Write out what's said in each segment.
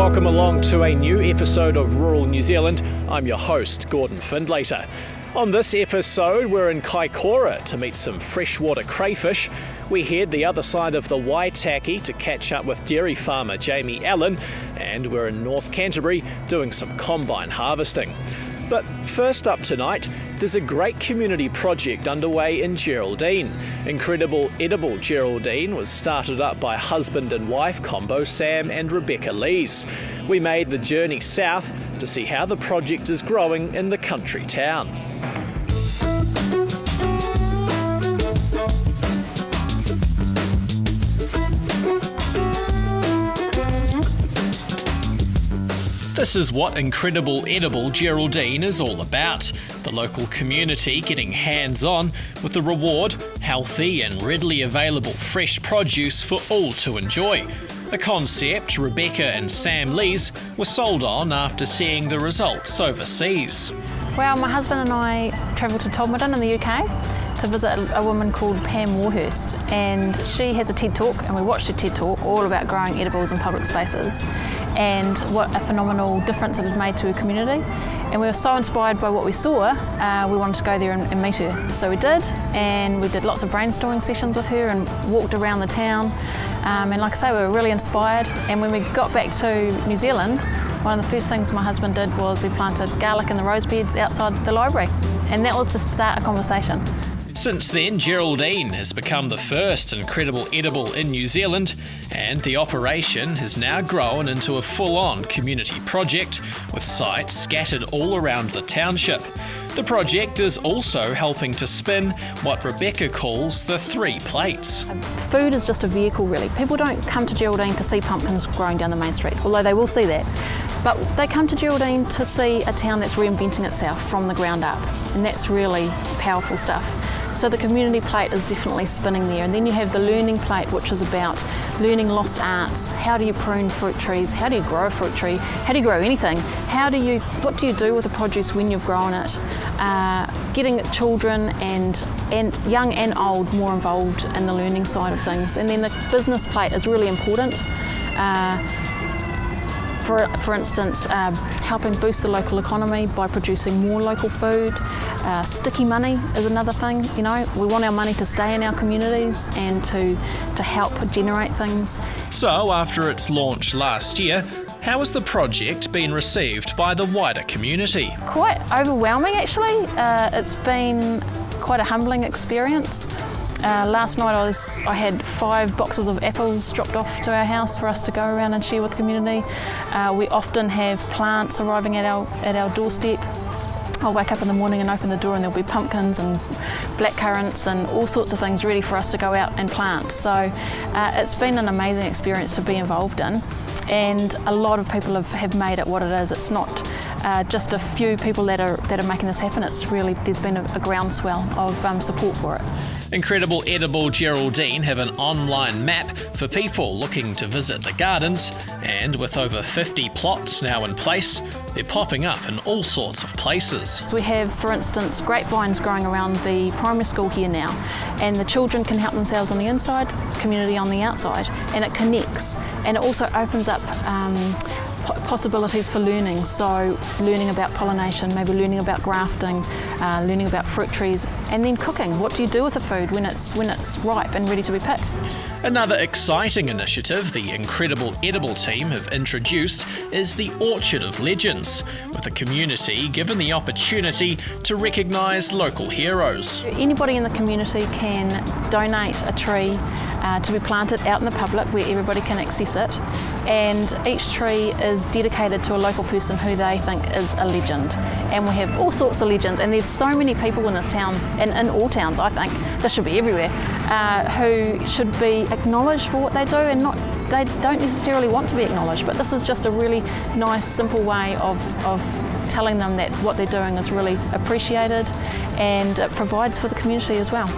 Welcome along to a new episode of Rural New Zealand. I'm your host, Gordon Findlater. On this episode, we're in Kaikoura to meet some freshwater crayfish. We head the other side of the Waitaki to catch up with dairy farmer Jamey Allen, and we're in North Canterbury doing some combine harvesting. But first up tonight, there's a great community project underway in Geraldine. Incredible Edible Geraldine was started up by husband and wife combo Sam and Rebecca Lees. We made the journey south to see how the project is growing in the country town. This is what Incredible Edible Geraldine is all about. The local community getting hands-on with the reward, healthy and readily available fresh produce for all to enjoy. A concept Rebecca and Sam Lees were sold on after seeing the results overseas. Well, my husband and I travelled to Todmorden in the UK to visit a woman called Pam Warhurst, and she has a TED Talk, and we watched her TED Talk all about growing edibles in public spaces and what a phenomenal difference it had made to her community. And we were so inspired by what we saw, we wanted to go there and meet her. So we did, and we did lots of brainstorming sessions with her and walked around the town. And like I say, we were really inspired. And when we got back to New Zealand, one of the first things my husband did was he planted garlic in the rose beds outside the library. And that was to start a conversation. Since then, Geraldine has become the first Incredible Edible in New Zealand, and the operation has now grown into a full-on community project with sites scattered all around the township. The project is also helping to spin what Rebecca calls the 3 plates. Food is just a vehicle, really. People don't come to Geraldine to see pumpkins growing down the main streets, although they will see that. But they come to Geraldine to see a town that's reinventing itself from the ground up, and that's really powerful stuff. So the community plate is definitely spinning there. And then you have the learning plate, which is about learning lost arts. How do you prune fruit trees? How do you grow a fruit tree? How do you grow anything? What do you do with the produce when you've grown it? Getting children and young and old more involved in the learning side of things. And then the business plate is really important. For instance, helping boost the local economy by producing more local food. Sticky money is another thing. You know, we want our money to stay in our communities and to help generate things. So, after its launch last year, how has the project been received by the wider community? Quite overwhelming, actually. It's been quite a humbling experience. Last night I had 5 boxes of apples dropped off to our house for us to go around and share with the community. We often have plants arriving at our doorstep. I'll wake up in the morning and open the door and there'll be pumpkins and blackcurrants and all sorts of things ready for us to go out and plant. So it's been an amazing experience to be involved in, and a lot of people have made it what it is. It's not just a few people that are making this happen. It's really, there's been a groundswell of support for it. Incredible Edible Geraldine have an online map for people looking to visit the gardens, and with over 50 plots now in place, they're popping up in all sorts of places. So we have, for instance, grapevines growing around the primary school here now, and the children can help themselves on the inside, community on the outside, and it connects, and it also opens up possibilities for learning. So learning about pollination, maybe learning about grafting, learning about fruit trees, and then cooking. What do you do with the food when it's ripe and ready to be picked? Another exciting initiative the Incredible Edible team have introduced is the Orchard of Legends, with the community given the opportunity to recognise local heroes. Anybody in the community can donate a tree to be planted out in the public where everybody can access it, and each tree is dedicated to a local person who they think is a legend. And we have all sorts of legends, and there's so many people in this town, and in all towns I think, this should be everywhere, who should be acknowledged for what they do, and they don't necessarily want to be acknowledged, but this is just a really nice, simple way of telling them that what they're doing is really appreciated, and it provides for the community as well.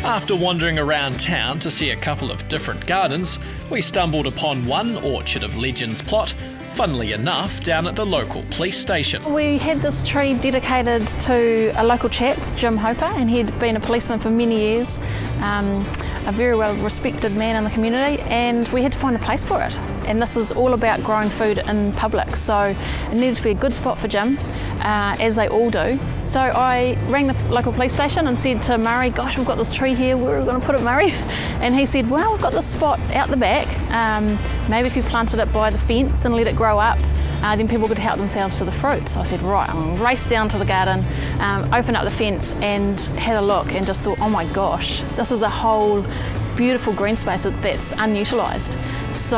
After wandering around town to see a couple of different gardens, we stumbled upon one Orchard of Legends plot, funnily enough, down at the local police station. We had this tree dedicated to a local chap, Jim Hoper, and he'd been a policeman for many years. a very well respected man in the community, and we had to find a place for it. And this is all about growing food in public, so it needed to be a good spot for Jim, as they all do. So I rang the local police station and said to Murray, gosh, we've got this tree here, where are we going to put it, Murray? And he said, well, we've got this spot out the back, maybe if you planted it by the fence and let it grow up, then people could help themselves to the fruit. So I said, right, I'm going to race down to the garden, open up the fence and had a look and just thought, oh my gosh, this is a whole beautiful green space that's unutilised. So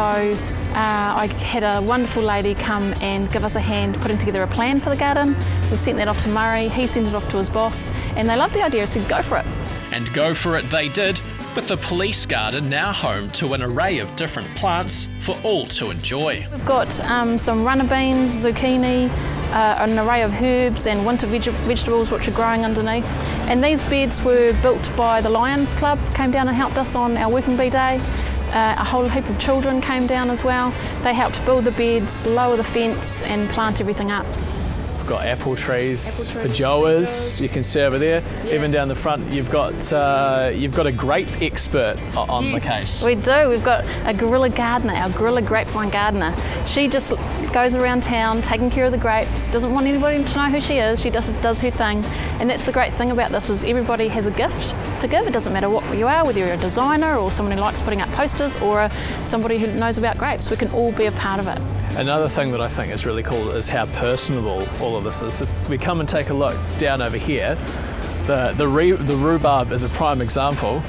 I had a wonderful lady come and give us a hand putting together a plan for the garden. We sent that off to Murray, he sent it off to his boss, and they loved the idea, so said go for it. And go for it they did, with the police garden now home to an array of different plants for all to enjoy. We've got some runner beans, zucchini, an array of herbs and winter vegetables which are growing underneath. And these beds were built by the Lions Club, came down and helped us on our working bee day. A whole heap of children came down as well. They helped build the beds, lower the fence and plant everything up. We've got apple trees for Joas, you can see over there. Yeah. Even down the front you've got a grape expert on the case. We do, we've got a guerrilla gardener, our guerrilla grapevine gardener. She just goes around town taking care of the grapes, doesn't want anybody to know who she is, she does her thing. And that's the great thing about this, is everybody has a gift to give. It doesn't matter what you are, whether you're a designer or someone who likes putting up posters or somebody who knows about grapes. We can all be a part of it. Another thing that I think is really cool is how personable all of this is. If we come and take a look down over here, the rhubarb is a prime example.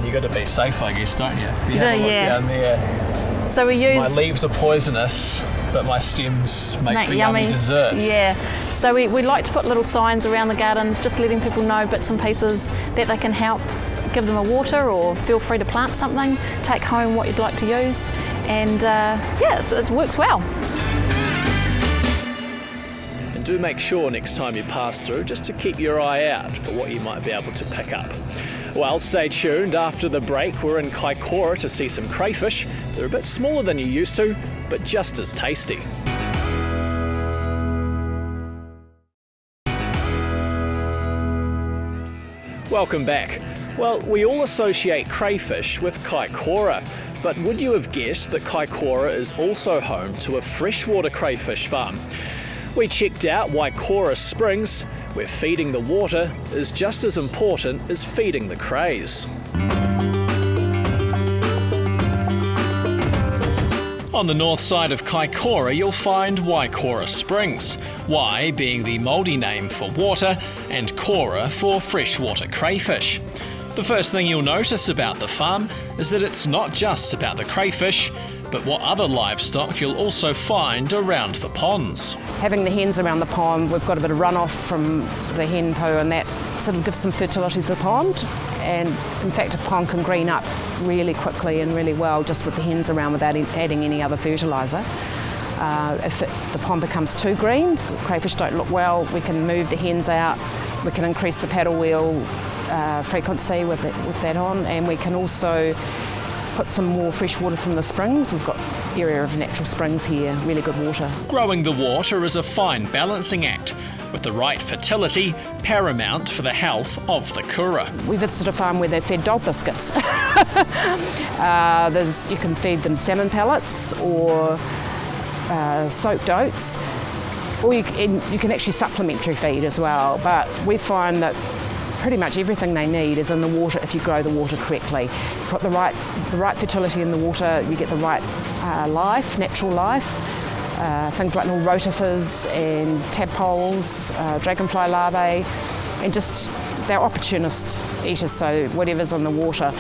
You got to be safe, I guess, don't you? If you have a look down there. So we use. My leaves are poisonous, but my stems make for yummy desserts. Yeah. So we like to put little signs around the gardens, just letting people know bits and pieces that they can help. Give them a water, or feel free to plant something. Take home what you'd like to use. And it works well. And do make sure next time you pass through just to keep your eye out for what you might be able to pick up. Well, stay tuned. After the break, we're in Kaikoura to see some crayfish. They're a bit smaller than you're used to, but just as tasty. Welcome back. Well, we all associate crayfish with Kaikoura, but would you have guessed that Kaikoura is also home to a freshwater crayfish farm? We checked out Waitaki Springs, where feeding the water is just as important as feeding the crays. On the north side of Kaikoura, you'll find Waitaki Springs, Wai being the Māori name for water and Kora for freshwater crayfish. The first thing you'll notice about the farm is that it's not just about the crayfish, but what other livestock you'll also find around the ponds. Having the hens around the pond, we've got a bit of runoff from the hen poo, and that sort of gives some fertility to the pond. And in fact, a pond can green up really quickly and really well just with the hens around without adding any other fertiliser. If the pond becomes too green, crayfish don't look well, we can move the hens out, we can increase the paddle wheel frequency with that on, and we can also put some more fresh water from the springs. We've got an area of natural springs here, really good water. Growing the water is a fine balancing act, with the right fertility paramount for the health of the kura. We visited a farm where they fed dog biscuits. You can feed them salmon pellets or soaked oats, or you can actually supplementary feed as well, but we find that pretty much everything they need is in the water if you grow the water correctly. Put the right fertility in the water, you get the right natural life. Things like little rotifers and tadpoles, dragonfly larvae, and just they're opportunist eaters, so whatever's in the water.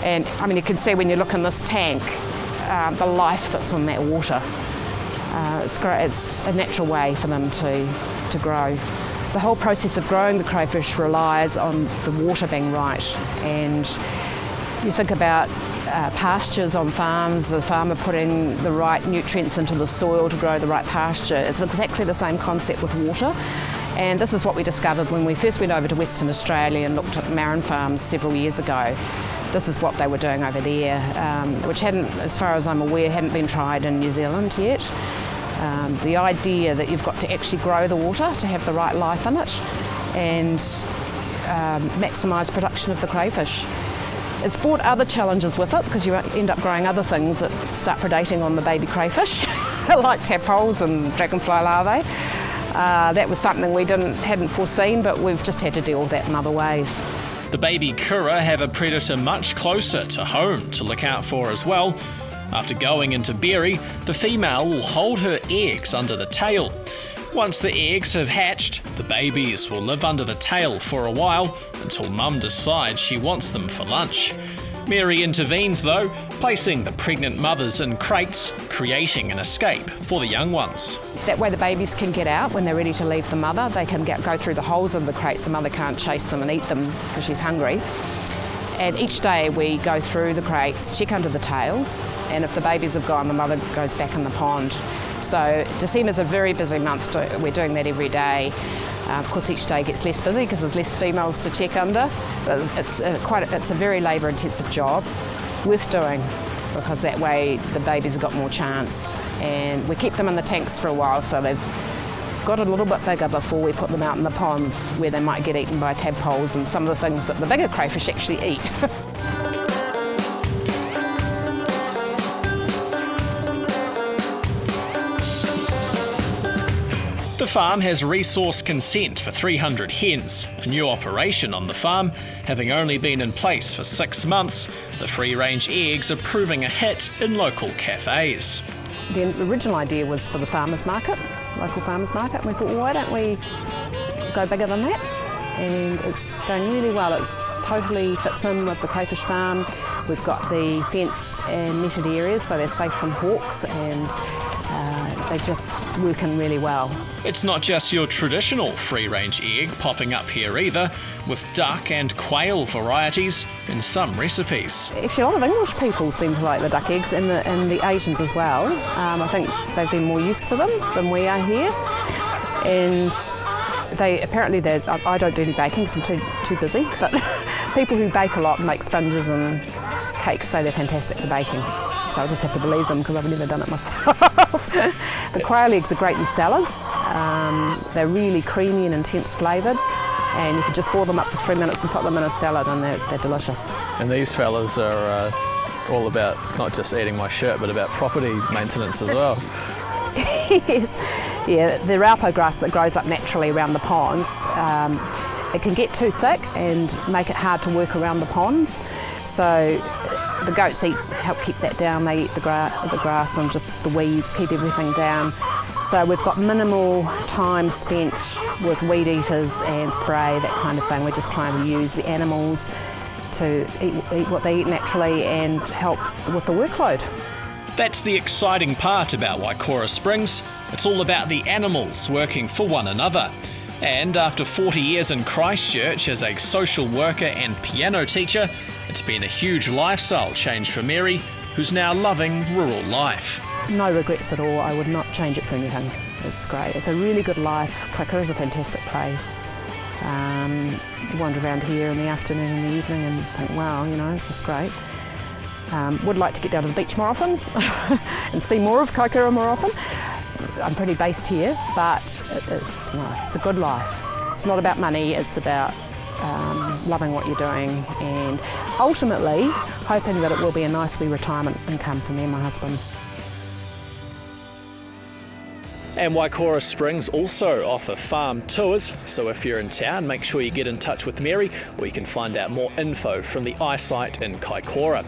And I mean, you can see when you look in this tank, the life that's in that water. It's great. It's a natural way for them to grow. The whole process of growing the crayfish relies on the water being right, and you think about pastures on farms, the farmer putting the right nutrients into the soil to grow the right pasture. It's exactly the same concept with water, and this is what we discovered when we first went over to Western Australia and looked at marine farms several years ago. This is what they were doing over there, which hadn't, as far as I'm aware, hadn't been tried in New Zealand yet. The idea that you've got to actually grow the water to have the right life in it, and maximise production of the crayfish. It's brought other challenges with it because you end up growing other things that start predating on the baby crayfish, like tadpoles and dragonfly larvae. That was something we hadn't foreseen, but we've just had to deal with that in other ways. The baby kura have a predator much closer to home to look out for as well. After going into berry, the female will hold her eggs under the tail. Once the eggs have hatched, the babies will live under the tail for a while until mum decides she wants them for lunch. Mary intervenes though, placing the pregnant mothers in crates, creating an escape for the young ones. That way the babies can get out when they're ready to leave the mother. They can go through the holes of the crates. The mother can't chase them and eat them because she's hungry. And each day we go through the crates, check under the tails, and if the babies have gone, the mother goes back in the pond. So December's a very busy month. We're doing that every day. Of course, each day gets less busy because there's less females to check under. But it's a very labour-intensive job, worth doing, because that way the babies have got more chance. And we keep them in the tanks for a while, so they've got a little bit bigger before we put them out in the ponds where they might get eaten by tadpoles and some of the things that the bigger crayfish actually eat. The farm has resource consent for 300 hens. A new operation on the farm, having only been in place for 6 months, the free-range eggs are proving a hit in local cafes. The original idea was for the farmers market, local farmers market, and we thought, well, why don't we go bigger than that? And it's going really well. It's totally fits in with the crayfish farm. We've got the fenced and netted areas, so they're safe from hawks, and they're just working really well. It's not just your traditional free-range egg popping up here either, with duck and quail varieties in some recipes. Actually, a lot of English people seem to like the duck eggs, and the Asians as well. I think they've been more used to them than we are here. And I don't do any baking because I'm too busy, but people who bake a lot and make sponges and cakes say they're fantastic for baking. So I just have to believe them because I've never done it myself. The quail eggs are great in salads. They're really creamy and intense flavoured, and you can just boil them up for 3 minutes and put them in a salad, and they're delicious. And these fellas are all about not just eating my shirt, but about property maintenance as well. Yes, yeah, the raupo grass that grows up naturally around the ponds, it can get too thick and make it hard to work around the ponds. So the goats help keep that down. They eat the grass and just the weeds, keep everything down. So we've got minimal time spent with weed eaters and spray, that kind of thing. We're just trying to use the animals to eat what they eat naturally and help with the workload. That's the exciting part about Kaikoura Springs. It's all about the animals working for one another. And after 40 years in Christchurch as a social worker and piano teacher, it's been a huge lifestyle change for Mary, who's now loving rural life. No regrets at all. I would not change it for anything. It's great. It's a really good life. Kaikoura's a fantastic place. You wander around here in the afternoon and the evening and think, wow, it's just great. Would like to get down to the beach more often and see more of Kaikoura more often. I'm pretty based here, but it's a good life. It's not about money, it's about loving what you're doing and ultimately hoping that it will be a nice wee retirement income for me and my husband. And Kaikoura Springs also offer farm tours, so if you're in town, make sure you get in touch with Mary, or you can find out more info from the iSite in Kaikoura.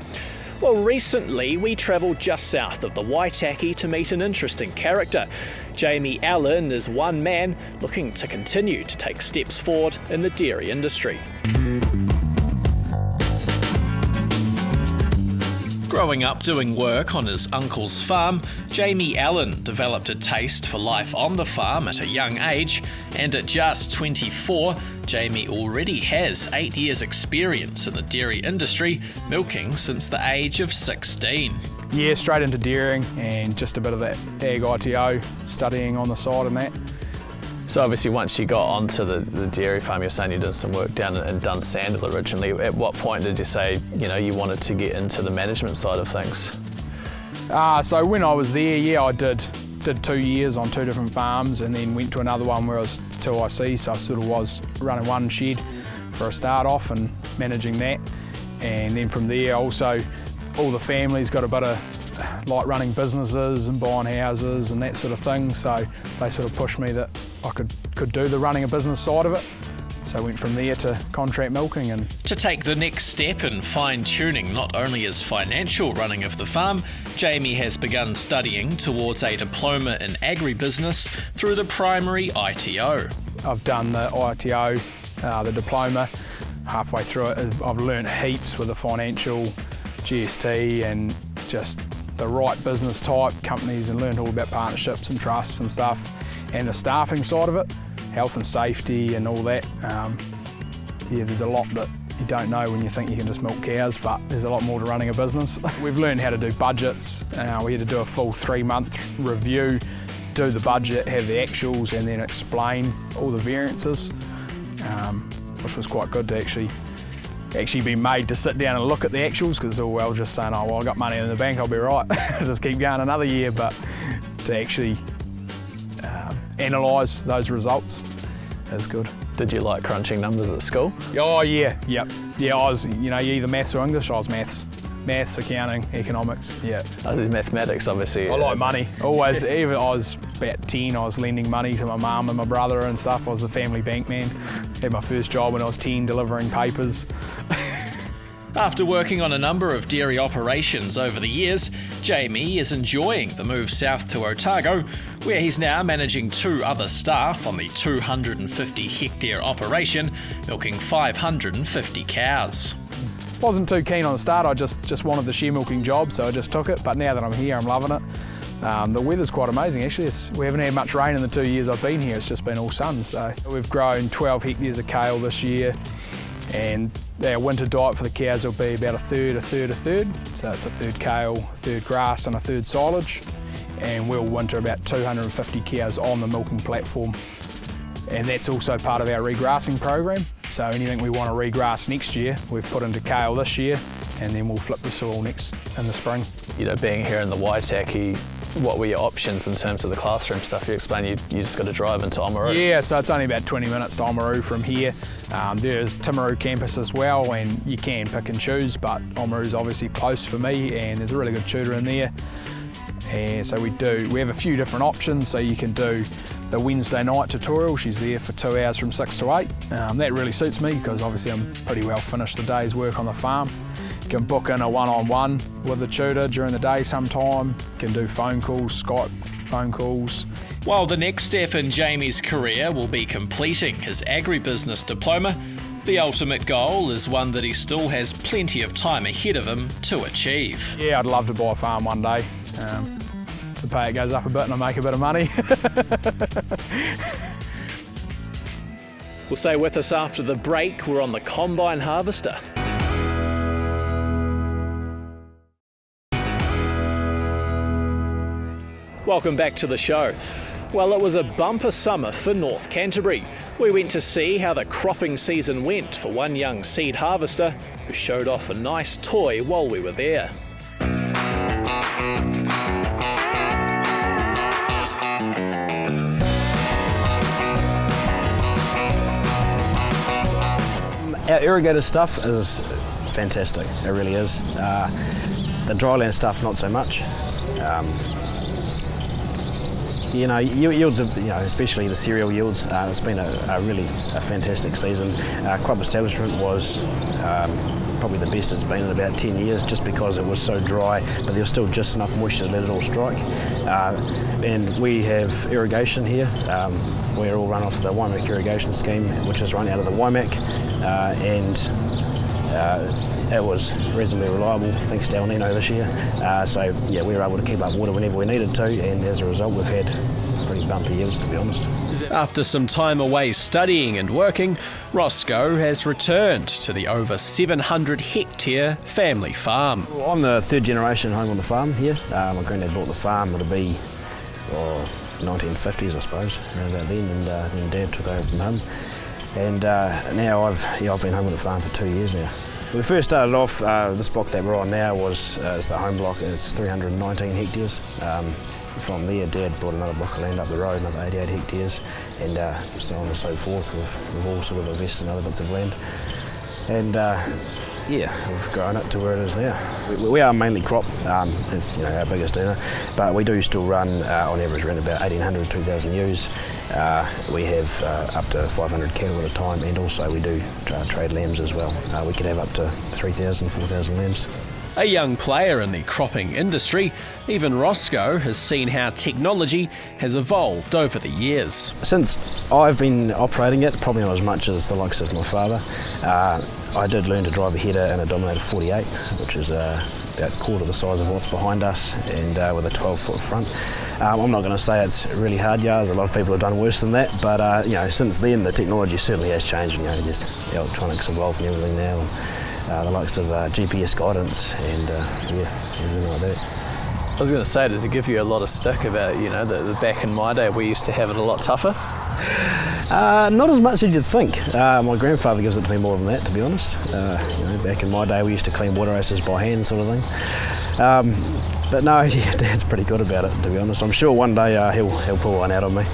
Well, recently we travelled just south of the Waitaki to meet an interesting character. Jamey Allen is one man looking to continue to take steps forward in the dairy industry. Growing up doing work on his uncle's farm, Jamey Allen developed a taste for life on the farm at a young age, and at just 24, Jamey already has 8 years' experience in the dairy industry, milking since the age of 16. Yeah, straight into dairying and just a bit of that ag ITO, studying on the side and that. So obviously once you got onto the dairy farm, you're saying you did some work down in Dunsandel originally. At what point did you say, you wanted to get into the management side of things? So when I was there, yeah, I did 2 years on 2 different farms and then went to another one where I was 2IC, so I sort of was running one shed for a start off and managing that. And then from there also all the family's got a bit of like running businesses and buying houses and that sort of thing, so they sort of pushed me that I could do the running a business side of it. So I went from there to contract milking. And to take the next step in fine-tuning not only his financial running of the farm, Jamey has begun studying towards a diploma in agribusiness through the primary ITO. I've done the ITO, the diploma. Halfway through it, I've learnt heaps with the financial, GST and just the right business type companies, and learned all about partnerships and trusts and stuff, and the staffing side of it, health and safety and all that. Yeah, there's a lot that you don't know when you think you can just milk cows, but there's a lot more to running a business. We've learned how to do budgets. We had to do a full 3-month review, do the budget, have the actuals, and then explain all the variances, which was quite good to actually be made to sit down and look at the actuals, because it's all well just saying, oh well, I got money in the bank, I'll be right, just keep going another year, but to actually analyse those results is good. Did you like crunching numbers at school? Oh yeah, yep. Yeah, I was, either maths or English. I was maths, accounting, economics, yeah. I did mathematics, obviously. I like money, always. Even I was about 10, I was lending money to my mum and my brother and stuff. I was a family bank man. Had my first job when I was 10, delivering papers. After working on a number of dairy operations over the years, Jamey is enjoying the move south to Otago, where he's now managing 2 other staff on the 250-hectare operation, milking 550 cows. Wasn't too keen on the start, I just wanted the shear milking job, so I just took it, but now that I'm here, I'm loving it. The weather's quite amazing actually. We haven't had much rain in the 2 years I've been here, it's just been all sun. So we've grown 12 hectares of kale this year, and our winter diet for the cows will be about a third. So it's a third kale, a third grass and a third silage. And we'll winter about 250 cows on the milking platform. And that's also part of our regrassing program. So anything we want to regrass next year, we've put into kale this year, and then we'll flip the soil next in the spring. Being here in the Waitaki, what were your options in terms of the classroom stuff? You explained you just got to drive into Oamaru. Yeah, so it's only about 20 minutes to Oamaru from here. There's Timaru campus as well, and you can pick and choose, but Oamaru's obviously close for me, and there's a really good tutor in there. And so we have a few different options, so you can do the Wednesday night tutorial. She's there for 2 hours from 6 to 8. That really suits me because obviously I'm pretty well finished the day's work on the farm. You can book in a one-on-one with the tutor during the day sometime. You can do phone calls, Skype phone calls. While the next step in Jamey's career will be completing his agribusiness diploma, the ultimate goal is one that he still has plenty of time ahead of him to achieve. Yeah, I'd love to buy a farm one day. The pay goes up a bit and I make a bit of money. We'll stay with us after the break. We're on the combine harvester. Welcome back to the show. Well, it was a bumper summer for North Canterbury. We went to see how the cropping season went for one young seed harvester who showed off a nice toy while we were there. Our irrigated stuff is fantastic, it really is. The dryland stuff, not so much. Yields of, especially the cereal yields, it's been a really fantastic season. Crop establishment was probably the best it's been in about 10 years, just because it was so dry, but there was still just enough moisture to let it all strike. And we have irrigation here. We're all run off the Waimak irrigation scheme, which is run out of the Waimak, and it was reasonably reliable thanks to El Nino this year. So yeah, we were able to keep up water whenever we needed to, and as a result we've had pretty bumpy yields, to be honest. After some time away studying and working, Roscoe has returned to the over 700 hectare family farm. Well, I'm the third generation home on the farm here. My granddad bought the farm, it'll be 1950s I suppose, around about then, and then Dad took over from him. And now I've been home on the farm for 2 years now. We first started off, this block that we're on now is the home block. It's 319 hectares. from there, Dad bought another block of land up the road, another 88 hectares, and so on and so forth. We've all sort of invested in other bits of land. And we've grown it to where it is now. We are mainly crop, it's our biggest earner, but we do still run on average around about 1,800 to 2,000 ewes. We have up to 500 cattle at a time, and also we do trade lambs as well. We could have up to 3,000, 4,000 lambs. A young player in the cropping industry, even Roscoe has seen how technology has evolved over the years. Since I've been operating it, probably not as much as the likes of my father, I did learn to drive a header in a Dominator 48, which is about a quarter the size of what's behind us, and with a 12-foot front. I'm not going to say it's really hard yards. A lot of people have done worse than that, but since then the technology certainly has changed. There's electronics involved in everything now. The likes of GPS guidance and everything like that. I was going to say, does it give you a lot of stick about, the back in my day we used to have it a lot tougher? Not as much as you'd think. My grandfather gives it to me more than that, to be honest. Back in my day we used to clean water asses by hand, sort of thing. But no, Dad's pretty good about it, to be honest. I'm sure one day he'll pull one out on me.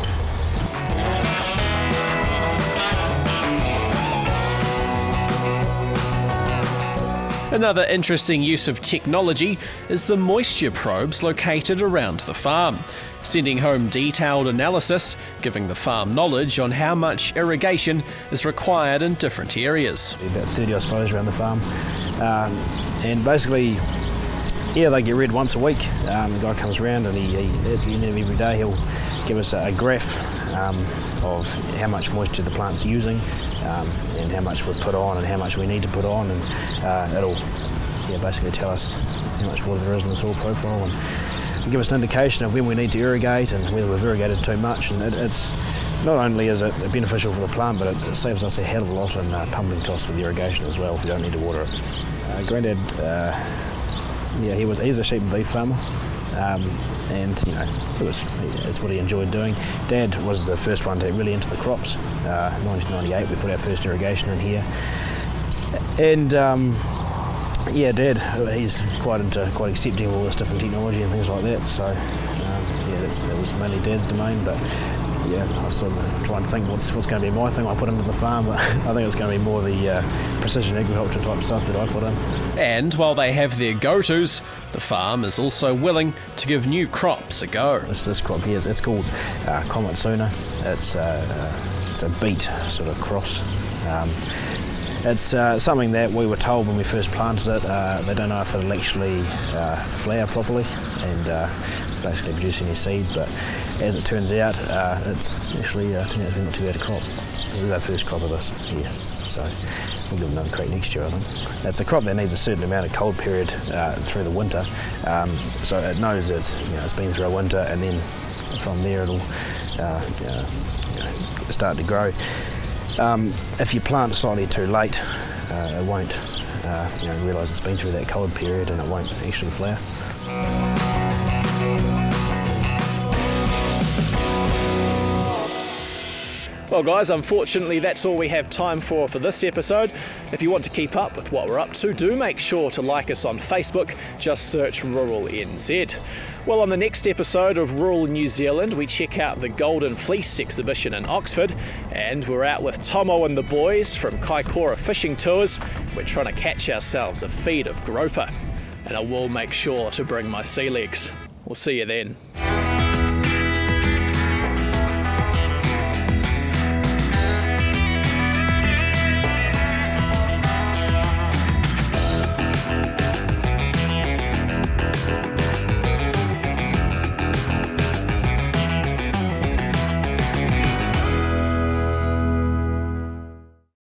Another interesting use of technology is the moisture probes located around the farm, sending home detailed analysis, giving the farm knowledge on how much irrigation is required in different areas. About 30, I suppose, around the farm. And basically, they get read once a week. The guy comes around and he at the end of every day he'll give us a graph of how much moisture the plant's using, and how much we've put on and how much we need to put on, and it'll basically tell us how much water there is in the soil profile, and give us an indication of when we need to irrigate and whether we've irrigated too much. And it's not only is it beneficial for the plant, but it saves us a hell of a lot in pumping costs with irrigation as well if we don't need to water it. Granddad, he's a sheep and beef farmer. And it's what he enjoyed doing. Dad was the first one to really into the crops. 1998 we put our first irrigation in here, and Dad, he's quite accepting of all this different technology and things like that. So it was mainly Dad's domain, but I was sort of trying to think what's going to be my thing I put into the farm, but I think it's going to be more the precision agriculture type stuff that I put in. And while they have their go-tos, the farm is also willing to give new crops a go. This crop here, it's called Comet Sooner. It's a beet sort of cross. It's something that we were told when we first planted it, they don't know if it'll actually flower properly and basically produce any seed, but as it turns out, it's actually turned out to be not too bad a crop. This is our first crop of this here, so we'll give it another crate next year, I think. It's a crop that needs a certain amount of cold period through the winter, so it knows it's been through a winter, and then from there it'll start to grow. If you plant slightly too late, it won't realise it's been through that cold period, and it won't actually flower. Well guys, unfortunately that's all we have time for this episode. If you want to keep up with what we're up to, do make sure to like us on Facebook, just search Rural NZ. Well, on the next episode of Rural New Zealand, we check out the Golden Fleece exhibition in Oxford, and we're out with Tomo and the boys from Kaikoura Fishing Tours. We're trying to catch ourselves a feed of groper, and I will make sure to bring my sea legs. We'll see you then.